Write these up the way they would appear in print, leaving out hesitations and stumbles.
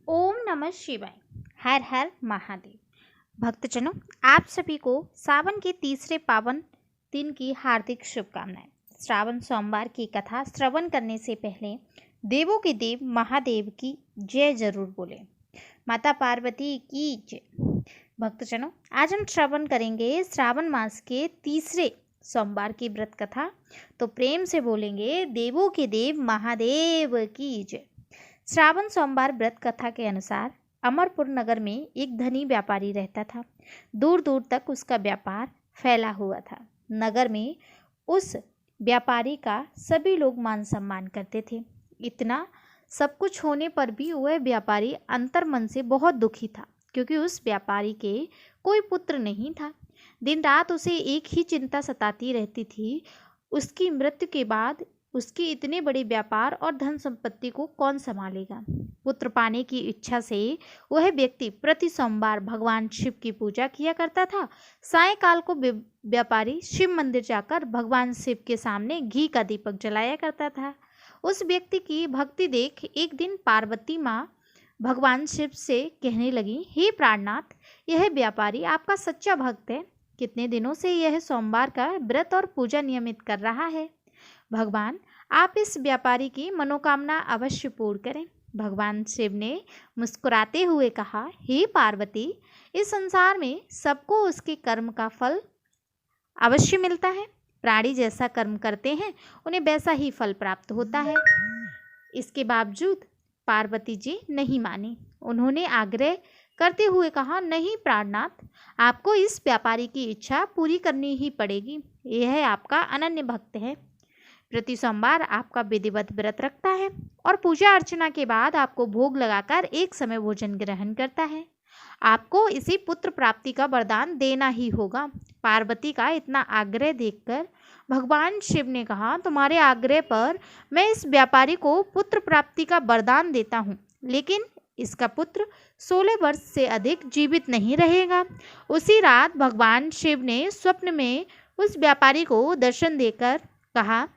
ओम नमः शिवाय। हर हर महादेव। भक्तजनों, आप सभी को सावन के तीसरे पावन दिन की हार्दिक शुभकामनाएं। श्रावण सोमवार की कथा श्रवण करने से पहले देवों के देव महादेव की जय जरूर बोलें। माता पार्वती की जय। भक्तजनों, आज हम श्रवण करेंगे श्रावण मास के तीसरे सोमवार की व्रत कथा। तो प्रेम से बोलेंगे देवों के देव महादेव की जय। श्रावण सोमवार व्रत कथा के अनुसार अमरपुर नगर में एक धनी व्यापारी रहता था। दूर दूर तक उसका व्यापार फैला हुआ था। नगर में उस व्यापारी का सभी लोग मान सम्मान करते थे। इतना सब कुछ होने पर भी वह व्यापारी अंतर्मन से बहुत दुखी था, क्योंकि उस व्यापारी के कोई पुत्र नहीं था। दिन रात उसे एक ही चिंता सताती रहती थी, उसकी मृत्यु के बाद उसके इतने बड़े व्यापार और धन संपत्ति को कौन संभालेगा। पुत्र पाने की इच्छा से वह व्यक्ति प्रति सोमवार भगवान शिव की पूजा किया करता था। सायंकाल को व्यापारी शिव मंदिर जाकर भगवान शिव के सामने घी का दीपक जलाया करता था। उस व्यक्ति की भक्ति देख एक दिन पार्वती माँ भगवान शिव से कहने लगी, हे प्राणनाथ, यह व्यापारी आपका सच्चा भक्त है। कितने दिनों से यह सोमवार का व्रत और पूजा नियमित कर रहा है। भगवान, आप इस व्यापारी की मनोकामना अवश्य पूर्ण करें। भगवान शिव ने मुस्कुराते हुए कहा, हे पार्वती, इस संसार में सबको उसके कर्म का फल अवश्य मिलता है। प्राणी जैसा कर्म करते हैं उन्हें वैसा ही फल प्राप्त होता है। इसके बावजूद पार्वती जी नहीं मानी। उन्होंने आग्रह करते हुए कहा, नहीं प्राणनाथ, आपको इस व्यापारी की इच्छा पूरी करनी ही पड़ेगी। यह आपका अनन्य भक्त है। प्रति सोमवार आपका विधिवत व्रत रखता है और पूजा अर्चना के बाद आपको भोग लगाकर एक समय भोजन ग्रहण करता है। आपको इसी पुत्र प्राप्ति का वरदान देना ही होगा। पार्वती का इतना आग्रह देखकर भगवान शिव ने कहा, तुम्हारे आग्रह पर मैं इस व्यापारी को पुत्र प्राप्ति का वरदान देता हूँ, लेकिन इसका पुत्र 16 वर्ष से अधिक जीवित नहीं रहेगा। उसी रात भगवान शिव ने स्वप्न में उस व्यापारी को दर्शन देकर कहा,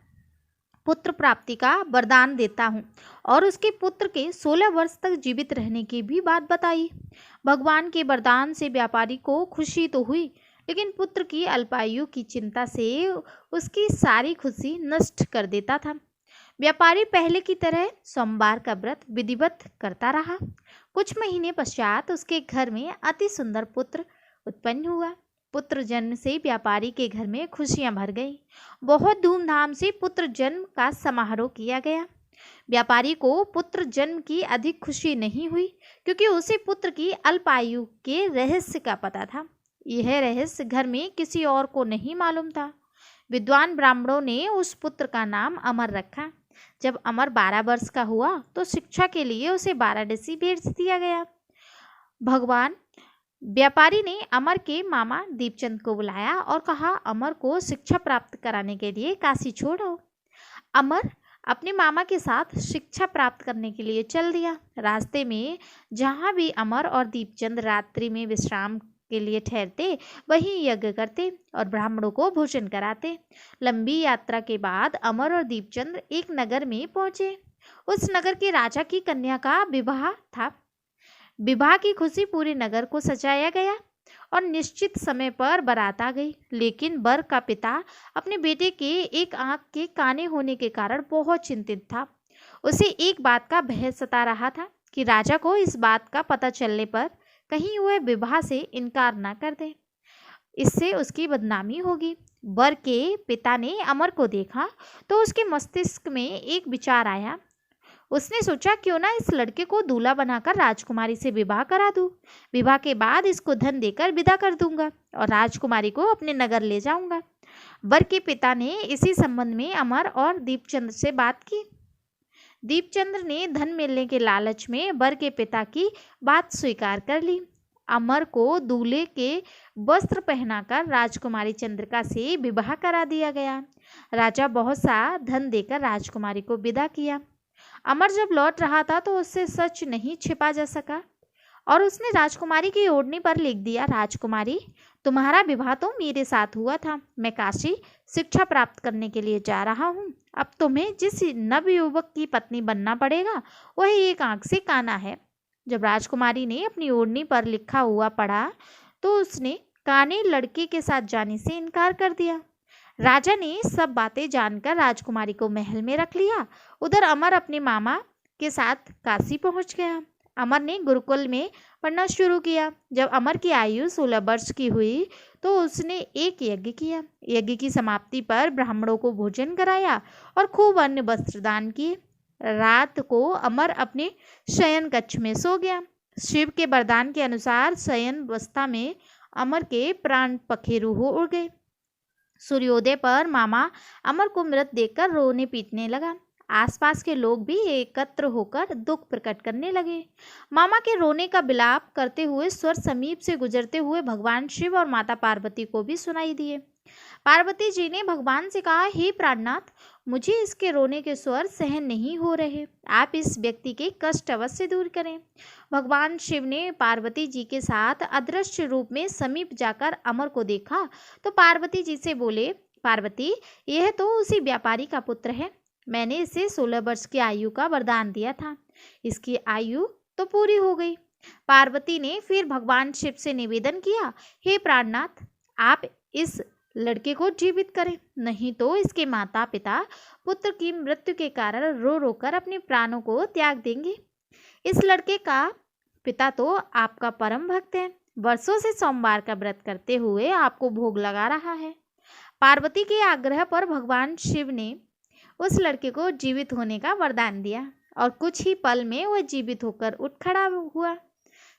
पुत्र प्राप्ति का वरदान देता हूँ, और उसके पुत्र के 16 वर्ष तक जीवित रहने की भी बात बताई। भगवान के वरदान से व्यापारी को खुशी तो हुई, लेकिन पुत्र की अल्पायु की चिंता से उसकी सारी खुशी नष्ट कर देता था। व्यापारी पहले की तरह सोमवार का व्रत विधिवत करता रहा। कुछ महीने पश्चात उसके घर में अति सुंदर पुत्र उत्पन्न हुआ। पुत्र जन्म से व्यापारी के घर में खुशियां भर गई। बहुत धूमधाम से पुत्र जन्म का समारोह किया गया। व्यापारी को पुत्र जन्म की अधिक खुशी नहीं हुई, क्योंकि उसे पुत्र की अल्पायु के रहस्य का पता था। यह रहस्य घर में किसी और को नहीं मालूम था। विद्वान ब्राह्मणों ने उस पुत्र का नाम अमर रखा। जब अमर 12 वर्ष का हुआ तो शिक्षा के लिए उसे वाराणसी भेज दिया गया। भगवान व्यापारी ने अमर के मामा दीपचंद को बुलाया और कहा, अमर को शिक्षा प्राप्त कराने के लिए काशी छोड़ो। अमर अपने मामा के साथ शिक्षा प्राप्त करने के लिए चल दिया। रास्ते में जहाँ भी अमर और दीपचंद रात्रि में विश्राम के लिए ठहरते, वहीं यज्ञ करते और ब्राह्मणों को भोजन कराते। लंबी यात्रा के बाद अमर और दीपचंद एक नगर में पहुंचे। उस नगर के राजा की कन्या का विवाह था। विवाह की खुशी पूरे नगर को सजाया गया और निश्चित समय पर बारात आ गई। लेकिन वर का पिता अपने बेटे के एक आंख के काने होने के कारण बहुत चिंतित था। उसे एक बात का भय सता रहा था कि राजा को इस बात का पता चलने पर कहीं वह विवाह से इनकार ना कर दे, इससे उसकी बदनामी होगी। वर के पिता ने अमर को देखा तो उसके मस्तिष्क में एक विचार आया। उसने सोचा, क्यों ना इस लड़के को दूल्हा बनाकर राजकुमारी से विवाह करा दूं। विवाह के बाद इसको धन देकर विदा कर दूंगा और राजकुमारी को अपने नगर ले जाऊंगा। वर के पिता ने इसी संबंध में अमर और दीपचंद्र से बात की। दीपचंद्र ने धन मिलने के लालच में वर के पिता की बात स्वीकार कर ली। अमर को दूल्हे के वस्त्र पहनाकर राजकुमारी चंद्रिका से विवाह करा दिया गया। राजा बहुत सा धन देकर राजकुमारी को विदा किया। अमर जब लौट रहा था तो उससे सच नहीं छिपा जा सका और उसने राजकुमारी की ओढ़नी पर लिख दिया, राजकुमारी, तुम्हारा विवाह तो मेरे साथ हुआ था। मैं काशी शिक्षा प्राप्त करने के लिए जा रहा हूँ। अब तुम्हें जिस नवयुवक की पत्नी बनना पड़ेगा वही एक आंख से काना है। जब राजकुमारी ने अपनी ओढ़नी पर लिखा हुआ पढ़ा तो उसने काने लड़के के साथ जाने से इनकार कर दिया। राजा ने सब बातें जानकर राजकुमारी को महल में रख लिया। उधर अमर अपने मामा के साथ काशी पहुंच गया। अमर ने गुरुकुल में पढ़ना शुरू किया। जब अमर की आयु 16 वर्ष की हुई तो उसने एक यज्ञ किया। यज्ञ की समाप्ति पर ब्राह्मणों को भोजन कराया और खूब अन्न वस्त्र दान किए। रात को अमर अपने शयन कक्ष में सो गया। शिव के वरदान के अनुसार शयन अवस्था में अमर के प्राण पखेरु हो उड़ गए। सूर्योदय पर मामा अमर को मृत देखकर रोने पीटने लगा। आसपास के लोग भी एकत्र होकर दुख प्रकट करने लगे। मामा के रोने का विलाप करते हुए स्वर समीप से गुजरते हुए भगवान शिव और माता पार्वती को भी सुनाई दिए। पार्वती जी ने भगवान से कहा, हे प्राणनाथ, मुझे इसके रोने के स्वर सहन नहीं हो रहे, आप इस व्यक्ति के कष्ट अवश्य दूर करें। भगवान शिव ने पार्वती जी के साथ अदृश्य रूप में समीप जाकर अमर को देखा तो पार्वती जी से बोले, पार्वती, यह तो उसी व्यापारी का पुत्र है। मैंने इसे 16 वर्ष की आयु का वरदान दिया था, इसकी आयु तो पूरी हो गई। पार्वती ने फिर भगवान शिव से निवेदन किया, हे प्राणनाथ, आप इस लड़के को जीवित करें, नहीं तो इसके माता पिता पुत्र की मृत्यु के कारण रो रो कर अपने प्राणों को त्याग देंगे। इस लड़के का पिता तो आपका परम भक्त है, वर्षों से सोमवार का व्रत करते हुए आपको भोग लगा रहा है। पार्वती के आग्रह पर भगवान शिव ने उस लड़के को जीवित होने का वरदान दिया और कुछ ही पल में वह जीवित होकर उठ खड़ा हुआ।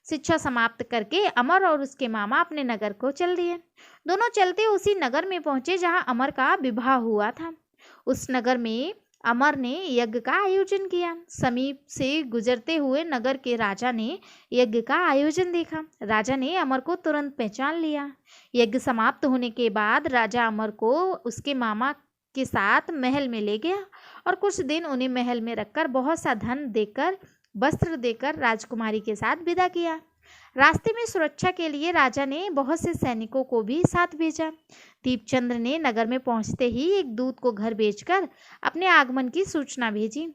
शिक्षा समाप्त करके अमर और उसके मामा अपने नगर को चल दिए। दोनों चलते उसी नगर में पहुंचे जहां अमर का विवाह हुआ था। उस नगर में अमर ने यज्ञ का आयोजन किया। समीप से गुजरते हुए नगर के राजा ने यज्ञ का आयोजन देखा। राजा ने अमर को तुरंत पहचान लिया। यज्ञ समाप्त होने के बाद राजा अमर को उसके मामा के साथ महल में ले गया और कुछ दिन उन्हें महल में रखकर बहुत सा धन देकर, वस्त्र देकर राजकुमारी के साथ विदा किया। रास्ते में सुरक्षा के लिए राजा ने बहुत से सैनिकों को भी साथ भेजा। दीपचंद्र ने नगर में पहुंचते ही एक दूत को घर भेजकर अपने आगमन की सूचना भेजी।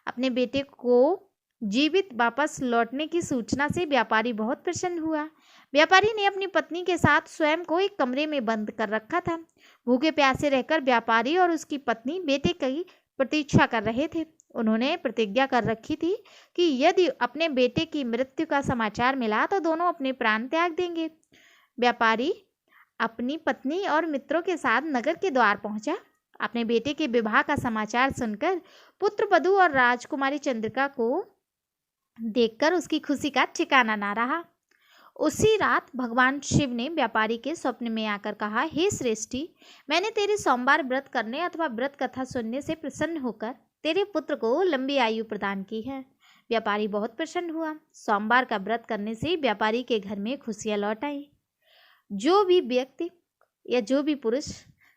अपने बेटे को जीवित वापस लौटने की सूचना से व्यापारी बहुत प्रसन्न हुआ। व्यापारी ने अपनी पत्नी के साथ स्वयं को एक कमरे में बंद कर रखा था। भूखे प्यासे रहकर व्यापारी और उसकी पत्नी बेटे की प्रतीक्षा कर रहे थे। उन्होंने प्रतिज्ञा कर रखी थी कि यदि अपने बेटे की मृत्यु का समाचार मिला तो दोनों अपने प्राण त्याग देंगे। व्यापारी अपनी पत्नी और मित्रों के साथ नगर के द्वार पहुंचा। अपने बेटे के विवाह का समाचार सुनकर पुत्र वधू और राजकुमारी चंद्रिका को देखकर उसकी खुशी का ठिकाना ना रहा। उसी रात भगवान शिव ने व्यापारी के स्वप्न में आकर कहा, हे श्रेष्ठी, मैंने तेरे सोमवार व्रत करने अथवा व्रत कथा सुनने से प्रसन्न होकर तेरे पुत्र को लंबी आयु प्रदान की है। व्यापारी बहुत प्रसन्न हुआ। सोमवार का व्रत करने से व्यापारी के घर में खुशियां लौट आई। जो भी व्यक्ति या जो भी पुरुष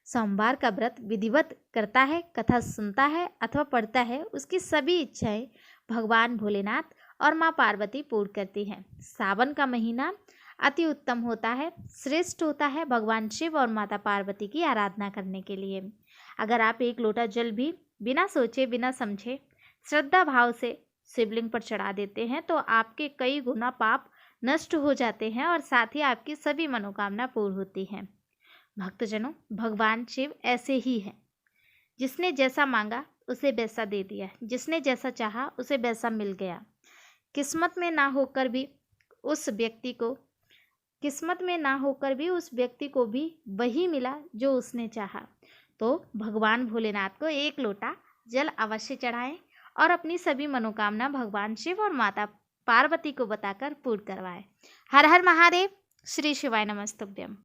सोमवार का व्रत विधिवत करता है, कथा सुनता है अथवा पढ़ता है, उसकी सभी इच्छाएं भगवान भोलेनाथ और माँ पार्वती पूर्ण करती हैं। सावन का महीना अति उत्तम होता है, श्रेष्ठ होता है भगवान शिव और माता पार्वती की आराधना करने के लिए। अगर आप एक लोटा जल भी बिना सोचे बिना समझे श्रद्धा भाव से शिवलिंग पर चढ़ा देते हैं तो आपके कई गुना पाप नष्ट हो जाते हैं और साथ ही आपकी सभी मनोकामना पूर्ण होती हैं। भक्तजनों, भगवान शिव ऐसे ही हैं। जिसने जैसा मांगा उसे वैसा दे दिया, जिसने जैसा चाहा उसे वैसा मिल गया। किस्मत में ना होकर भी उस व्यक्ति को भी वही मिला जो उसने चाहा। तो भगवान भोलेनाथ को एक लोटा जल अवश्य चढ़ाएं और अपनी सभी मनोकामना भगवान शिव और माता पार्वती को बताकर पूर्ण करवाएं। हर हर महादेव। श्री शिवाय नमस्तुभ्यम।